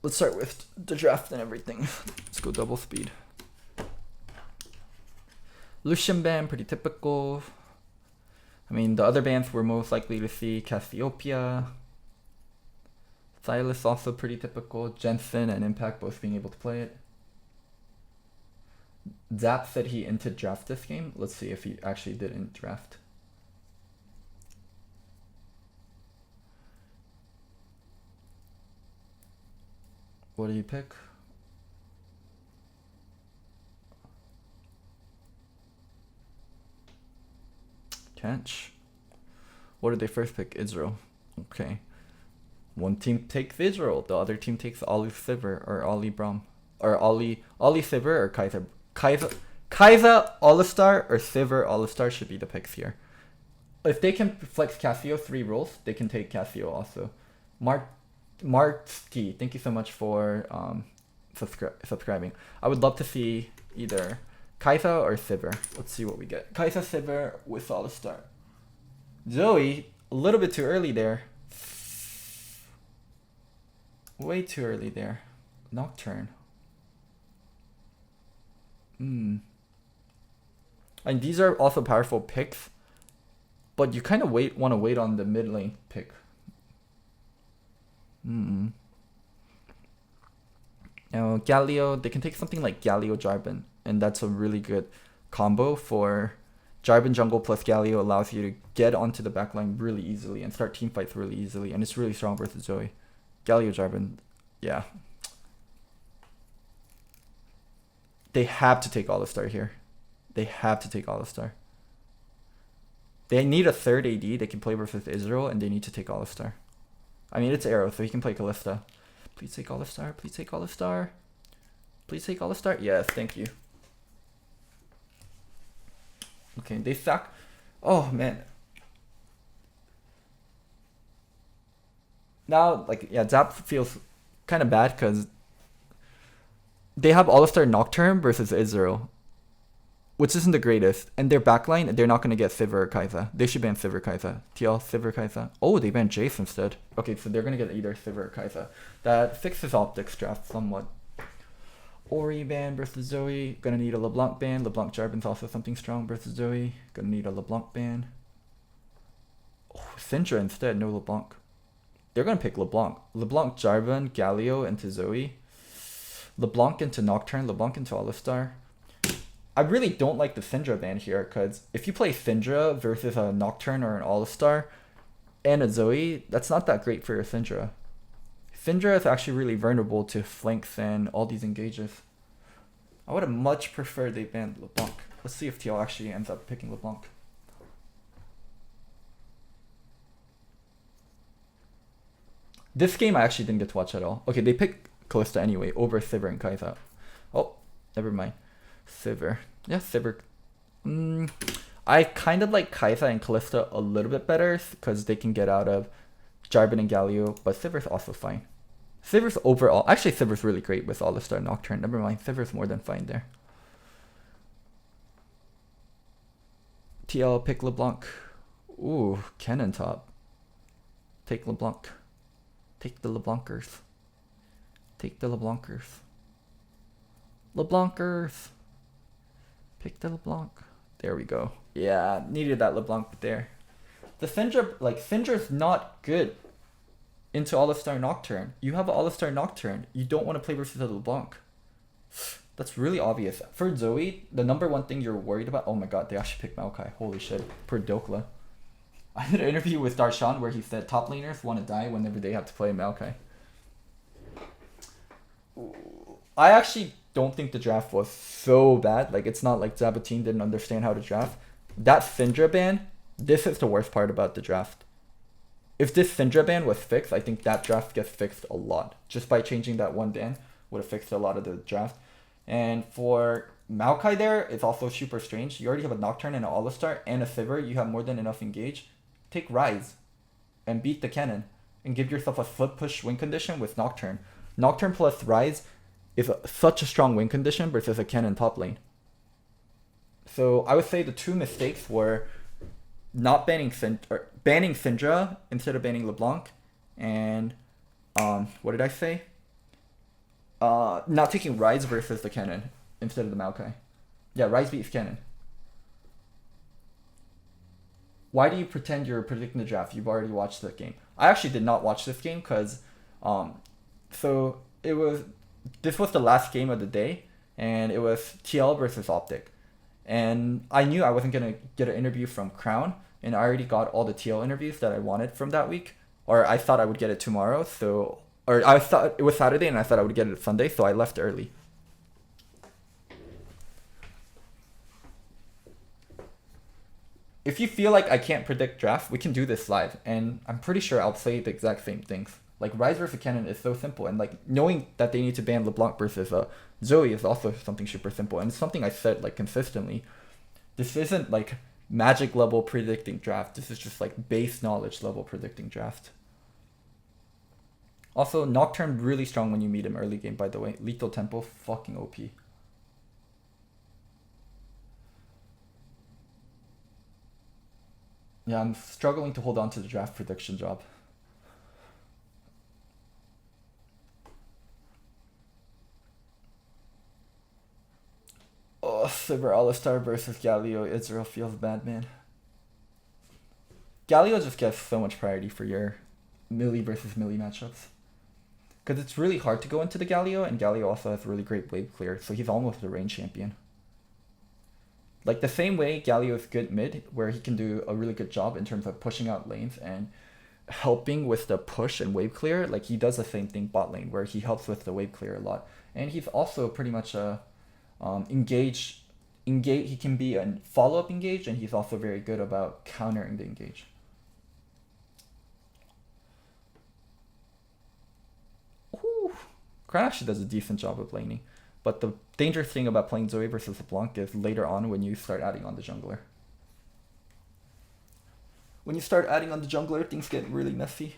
let's start with the draft and everything. Let's go double speed. Lucian ban, pretty typical. I mean, the other bans we're most likely to see, Cassiopeia. Silas also pretty typical. Jensen and Impact both being able to play it. Zap said he inted draft this game. Let's see if he actually did int draft. What do you pick? Catch. What did they first pick? Israel. Okay. One team takes Israel. The other team takes Ollie Sivir or Ollie Brom. Or Ollie Sivir or Kaiser. Kaiser All-Star or Sivir All-Star should be the picks here. If they can flex Cassio 3 roles, they can take Cassio also. Marty, thank you so much for subscribing. I would love to see either Kaisa or Sivir. Let's see what we get. Kaisa, Sivir with All-Star. Zoe, a little bit too early there. Way too early there. Nocturne. And these are also powerful picks, but you kind of want to wait on the mid lane pick. Now Galio, they can take something like Galio Jarvan, and that's a really good combo for Jarvan jungle plus Galio. Allows you to get onto the backline really easily and start team fights really easily, and it's really strong versus Zoe. Galio Jarvan, yeah. They have to take All-Star here. They have to take All-Star. They need a third AD. They can play versus Israel, and they need to take All-Star. I mean, it's Arrow, so he can play Kalista. Please take All-Star. Please take All-Star. Please take All-Star. Yes, thank you. Okay, they sack. Oh, man. Now, like, yeah, Zap feels kind of bad because they have All-Star Nocturne versus Israel, which isn't the greatest. And their backline, they're not going to get Sivir or Kai'Sa. They should ban Sivir Kai'Sa. TL, Sivir Kai'Sa. Oh, they banned Jace instead. Okay, so they're going to get either Sivir or Kai'Sa. That fixes Optic's draft somewhat. Ori ban versus Zoe. Gonna need a LeBlanc ban. LeBlanc Jarvan's also something strong versus Zoe. Gonna need a LeBlanc ban. Oh, Syndra instead, no LeBlanc. They're gonna pick LeBlanc. LeBlanc Jarvan, Galio into Zoe. LeBlanc into Nocturne, LeBlanc into All-Star. I really don't like the Syndra ban here, because if you play Syndra versus a Nocturne or an All-Star and a Zoe, that's not that great for your Syndra. Syndra is actually really vulnerable to flanks and all these engages. I would have much preferred they banned LeBlanc. Let's see if TL actually ends up picking LeBlanc. This game I actually didn't get to watch at all. Okay, they picked Kalista anyway over Sivir and Kai'Sa. Oh, never mind. Sivir. Yeah, Sivir. I kind of like Kai'Sa and Kalista a little bit better because they can get out of Jarvan and Galio, but Sivir's also fine. Sivir's overall, actually Sivir's really great with All-Star Nocturne. Never mind, Sivir's more than fine there. TL, pick LeBlanc. Ooh, Cannon top. Take LeBlanc. Take the LeBlancers. Take the LeBlancers. LeBlancers. Pick the LeBlanc. There we go. Yeah, needed that LeBlanc there. The Syndra, like, Syndra's not good into All-Star Nocturne. You have an All-Star Nocturne. You don't want to play versus a LeBlanc. That's really obvious. For Zoe, the number one thing you're worried about... Oh my god, they actually picked Maokai. Holy shit. Per Dokla. I did an interview with Darshan where he said top laners want to die whenever they have to play Maokai. I actually don't think the draft was so bad. Like, it's not like Zabatine didn't understand how to draft. That Syndra ban, this is the worst part about the draft. If this Syndra ban was fixed, I think that draft gets fixed a lot. Just by changing that one ban would have fixed a lot of the draft. And for Maokai there, it's also super strange. You already have a Nocturne and an All-Star and a Sivir. You have more than enough engage. Take Rise and beat the Cannon and give yourself a flip push win condition with Nocturne. Nocturne plus Rise is such a strong win condition versus a Cannon top lane. So I would say the two mistakes were not banning banning Syndra instead of banning LeBlanc, and what did I say? Not taking Rise versus the Cannon instead of the Maokai. Yeah, Rise beats Cannon. Why do you pretend you're predicting the draft? You've already watched the game. I actually did not watch this game because, so this was the last game of the day, and it was TL versus Optic, and I knew I wasn't gonna get an interview from Crown, and I already got all the TL interviews that I wanted from that week, or I thought I would get it tomorrow. Or I thought it was Saturday, and I thought I would get it Sunday, so I left early. If you feel like I can't predict draft, we can do this live, and I'm pretty sure I'll say the exact same things. Like Rise versus Cannon is so simple, and like knowing that they need to ban LeBlanc versus Zoe is also something super simple, and it's something I said like consistently. This isn't like magic level predicting draft. This is just like base knowledge level predicting draft. Also, Nocturne really strong when you meet him early game. By the way, Lethal Tempo fucking OP. Yeah, I'm struggling to hold on to the draft prediction job. Oh, Silver Alistar versus Galio Israel feels bad, man. Galio just gets so much priority for your melee versus melee matchups. Because it's really hard to go into the Galio, and Galio also has really great wave clear, so he's almost a range champion. Like the same way Galio is good mid, where he can do a really good job in terms of pushing out lanes and helping with the push and wave clear, like he does the same thing bot lane, where he helps with the wave clear a lot. And he's also pretty much a engage. He can be a follow-up engage, and he's also very good about countering the engage. Ooh. Crown actually does a decent job of laning. But the dangerous thing about playing Zoe versus LeBlanc is later on when you start adding on the jungler. When you start adding on the jungler, things get really messy.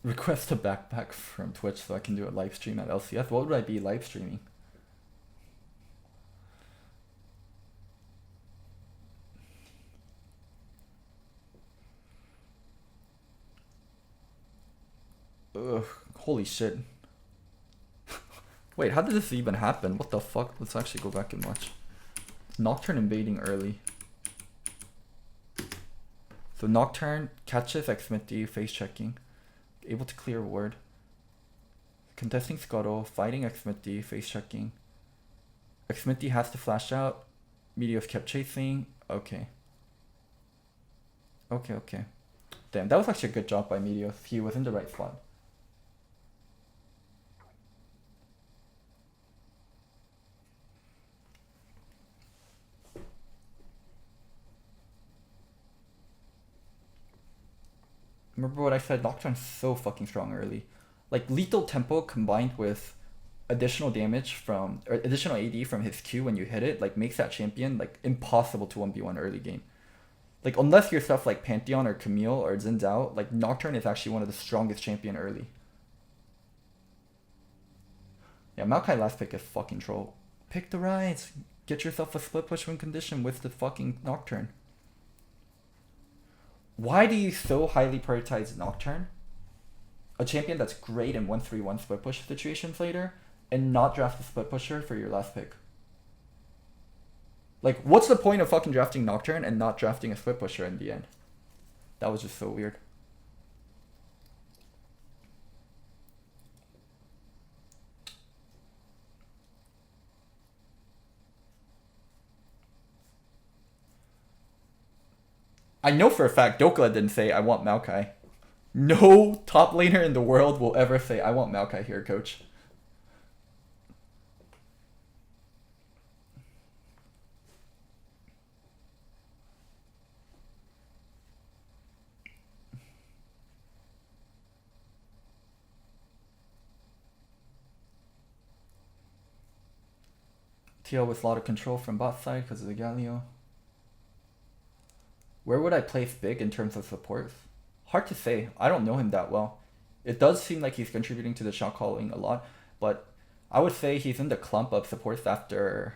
Request a backpack from Twitch so I can do a live stream at LCS. What would I be live streaming? Ugh, holy shit. Wait, how did this even happen? What the fuck? Let's actually go back and watch. Nocturne invading early. So Nocturne catches Xmithy, face checking. Able to clear ward. Contesting Scuttle, fighting Xmithy, face checking. Xmithy has to flash out. Meteos kept chasing. Okay. Okay. Damn, that was actually a good job by Meteos. He was in the right spot. Remember what I said? Nocturne's so fucking strong early. Like lethal tempo combined with additional damage from or additional AD from his Q when you hit it, like makes that champion like impossible to 1v1 early game. Like unless you're stuff like Pantheon or Camille or Xin Zhao, like Nocturne is actually one of the strongest champion early. Yeah, Maokai last pick is fucking troll. Pick the rides. Get yourself a split push win condition with the fucking Nocturne. Why do you so highly prioritize Nocturne, a champion that's great in 1-3-1 split push situations later, and not draft the split pusher for your last pick? Like, what's the point of fucking drafting Nocturne and not drafting a split pusher in the end? That was just so weird. I know for a fact Dokla didn't say, I want Maokai. No top laner in the world will ever say, I want Maokai here, coach. TL with a lot of control from bot side because of the Galio. Where would I place Big in terms of support? Hard to say. I don't know him that well. It does seem like he's contributing to the shot calling a lot, but I would say he's in the clump of supports after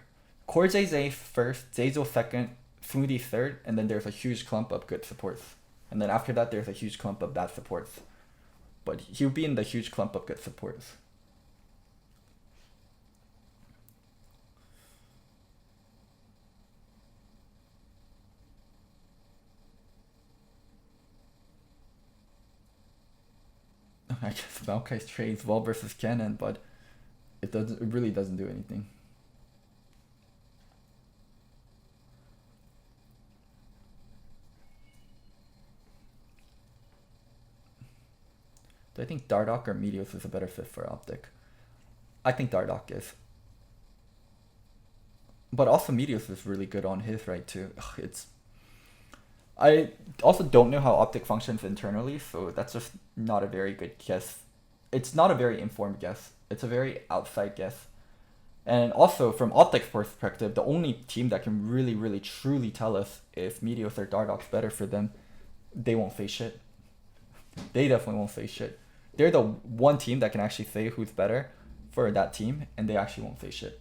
Corjay's ace first, Zazel second, Smoothie third, and then there's a huge clump of good supports. And then after that, there's a huge clump of bad supports. But he'll be in the huge clump of good supports. I guess Maokai's trades well versus Cannon, but it really doesn't do anything. Do I think Dardoch or Meteos is a better fit for Optic? I think Dardoch is. But also Meteos is really good on his right too. I also don't know how Optic functions internally, so that's just not a very good guess. It's not a very informed guess. It's a very outside guess. And also, from Optic's perspective, the only team that can really, really, truly tell us if Meteos or Dardoch's better for them, they won't say shit. They definitely won't say shit. They're the one team that can actually say who's better for that team, and they actually won't say shit.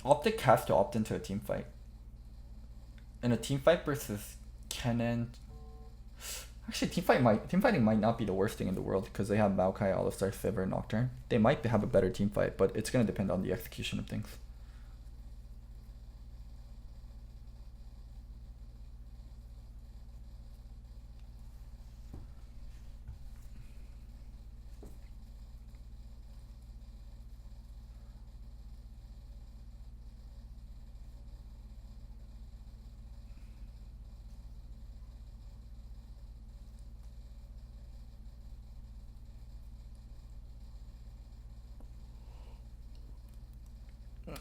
Optic has to opt into a team fight. And a team fight versus Kennen. Actually, team fighting might not be the worst thing in the world because they have Maokai, Alistar, Sivir, Nocturne. They might have a better team fight, but it's gonna depend on the execution of things.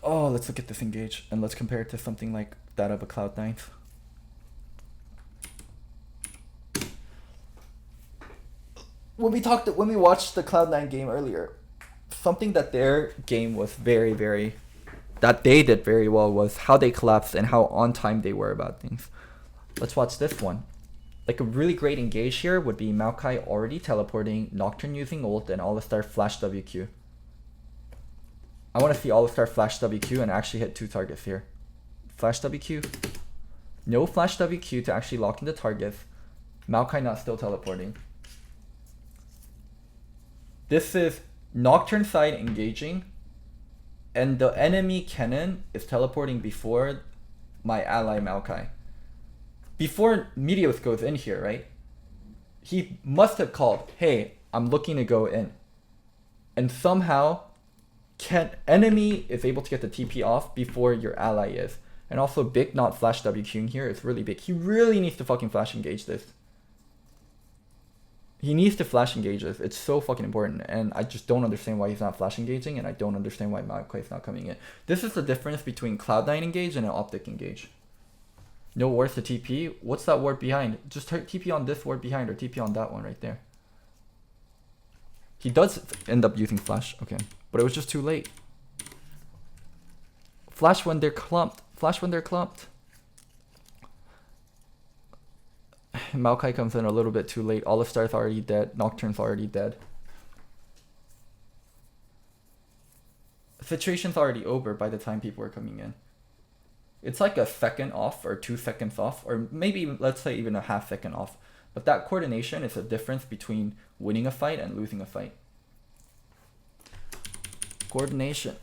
Oh, let's look at this engage and let's compare it to something like that of a Cloud9. When we watched the Cloud9 game earlier, something that their game was that they did very well was how they collapsed and how on time they were about things. Let's watch this one. Like a really great engage here would be Maokai already teleporting, Nocturne using ult, and Alistar flash WQ. I want to see Alistar flash WQ and actually hit 2 targets here. Flash WQ. No flash WQ to actually lock into targets. Maokai not still teleporting. This is Nocturne side engaging, and the enemy Kennen is teleporting before my ally Maokai. Before Meteos goes in here, right? He must have called, hey, I'm looking to go in. And somehow, enemy is able to get the TP off before your ally is. And also, big not flash WQing here is really big. He really needs to fucking flash engage this. He needs to flash engage this. It's so fucking important. And I just don't understand why he's not flash engaging, and I don't understand why Maokai is not coming in. This is the difference between Cloud9 engage and an Optic engage. No wards to TP. What's that ward behind? Just TP on this ward behind or TP on that one right there. He does end up using flash. Okay. But it was just too late. Flash when they're clumped. Flash when they're clumped. Maokai comes in a little bit too late. Alistar's already dead. Nocturne's already dead. Situation's already over by the time people are coming in. It's like a second off or 2 seconds off, or maybe let's say even a half second off. But that coordination is a difference between winning a fight and losing a fight. Coordination.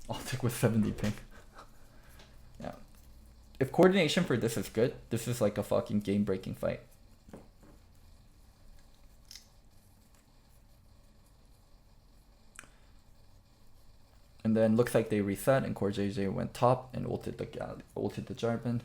I'll take with 70 ping. Yeah. If coordination for this is good, this is like a fucking game-breaking fight. And then looks like they reset and Core JJ went top and ulted the Jarvan.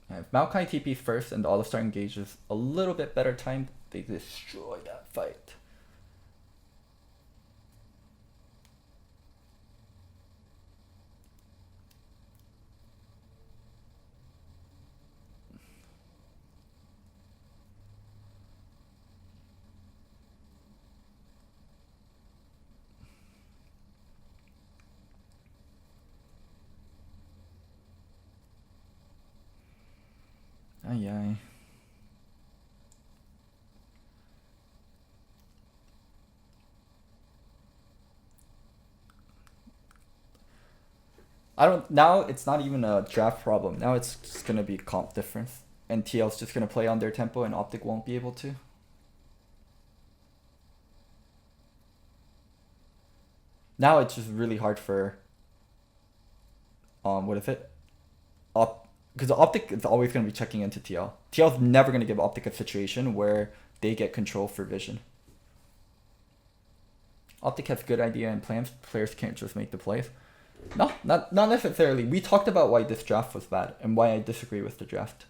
If Maokai TPs first and the All-Star engages a little bit better time, they destroy that fight. Ay ay. Now it's not even a draft problem. Now it's just gonna be comp difference. And TL's just gonna play on their tempo and Optic won't be able to. Now it's just really hard for what is it? Because Optic is always gonna be checking into TL. TL's never gonna give Optic a situation where they get control for vision. Optic has good idea and plans. Players can't just make the plays. No, not necessarily. We talked about why this draft was bad and why I disagree with the draft.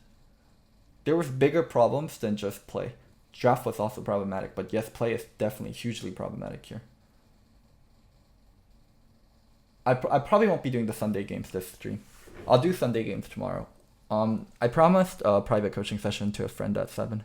There was bigger problems than just play. Draft was also problematic, but yes, play is definitely hugely problematic here. I probably won't be doing the Sunday games this stream. I'll do Sunday games tomorrow. I promised a private coaching session to a friend at 7.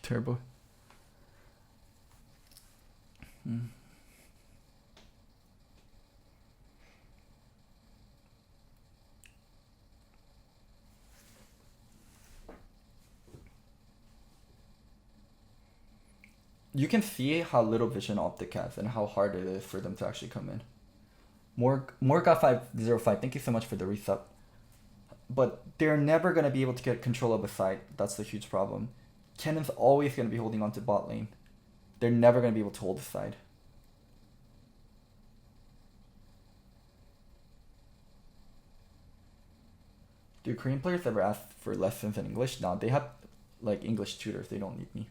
Turbo. You can see how little vision Optic has and how hard it is for them to actually come in. Morga 505, thank you so much for the resub. But they're never going to be able to get control of a side. That's the huge problem. Kennen's always going to be holding on to bot lane. They're never going to be able to hold the side. Do Korean players ever ask for lessons in English? No, they have like English tutors. They don't need me.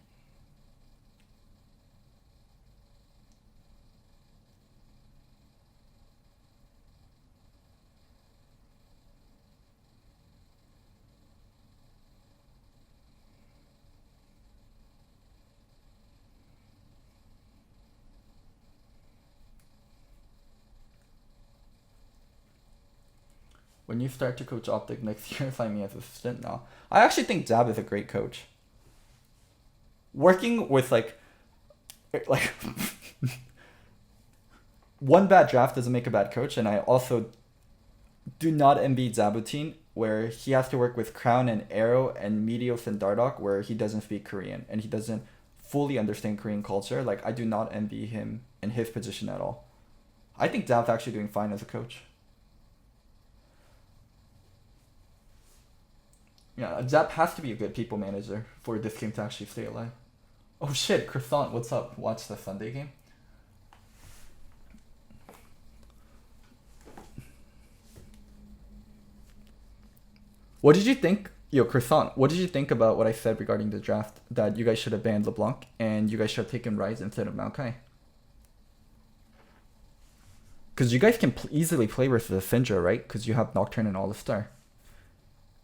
When you start to coach Optic next year, find me as assistant now. I actually think Zab is a great coach. Working with like one bad draft doesn't make a bad coach, and I also do not envy Zabutin, where he has to work with Crown and Arrow and Meteos and Dardoch, where he doesn't speak Korean and he doesn't fully understand Korean culture. Like, I do not envy him in his position at all. I think Zab's actually doing fine as a coach. Yeah, Zap has to be a good people manager for this game to actually stay alive. Oh shit, Croissant, what's up? Watch the Sunday game. What did you think? Yo, Croissant, what did you think about what I said regarding the draft? That you guys should have banned LeBlanc and you guys should have taken Ryze instead of Maokai? Because you guys can easily play versus Syndra, right? Because you have Nocturne and All-Star.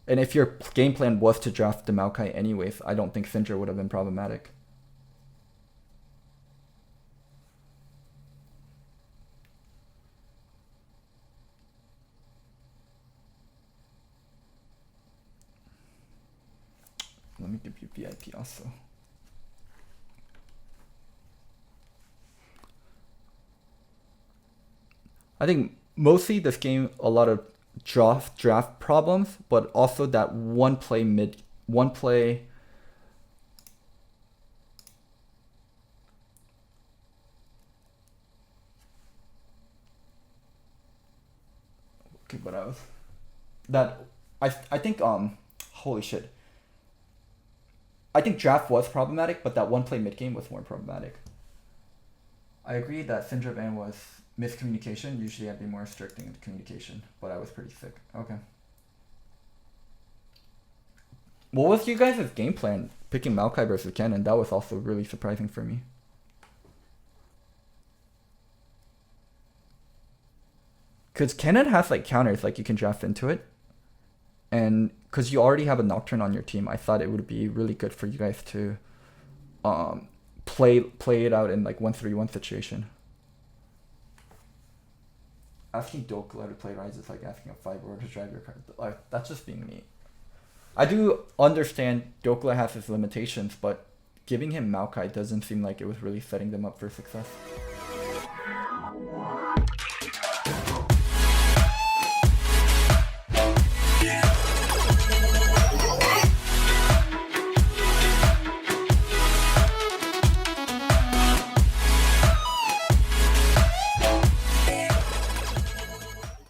And if your game plan was to draft the Maokai anyways, I don't think Syndra would have been problematic. Let me give you VIP also. I think mostly this game, a lot of draft problems, but also that one play. Okay, but I think holy shit. I think draft was problematic, but that one play mid game was more problematic. I agree that Syndra ban was miscommunication. Usually I'd be more strict in communication, but I was pretty sick. Okay. What was you guys' game plan picking Maokai versus Kennen? That was also really surprising for me. Because Kennen has like counters, like you can draft into it. And because you already have a Nocturne on your team, I thought it would be really good for you guys to play it out in like 1-3-1 situation. Asking Dokla to play Rise is like asking a 5-or to drive your card. Like, that's just being me. I do understand Dokla has his limitations, but giving him Maokai doesn't seem like it was really setting them up for success.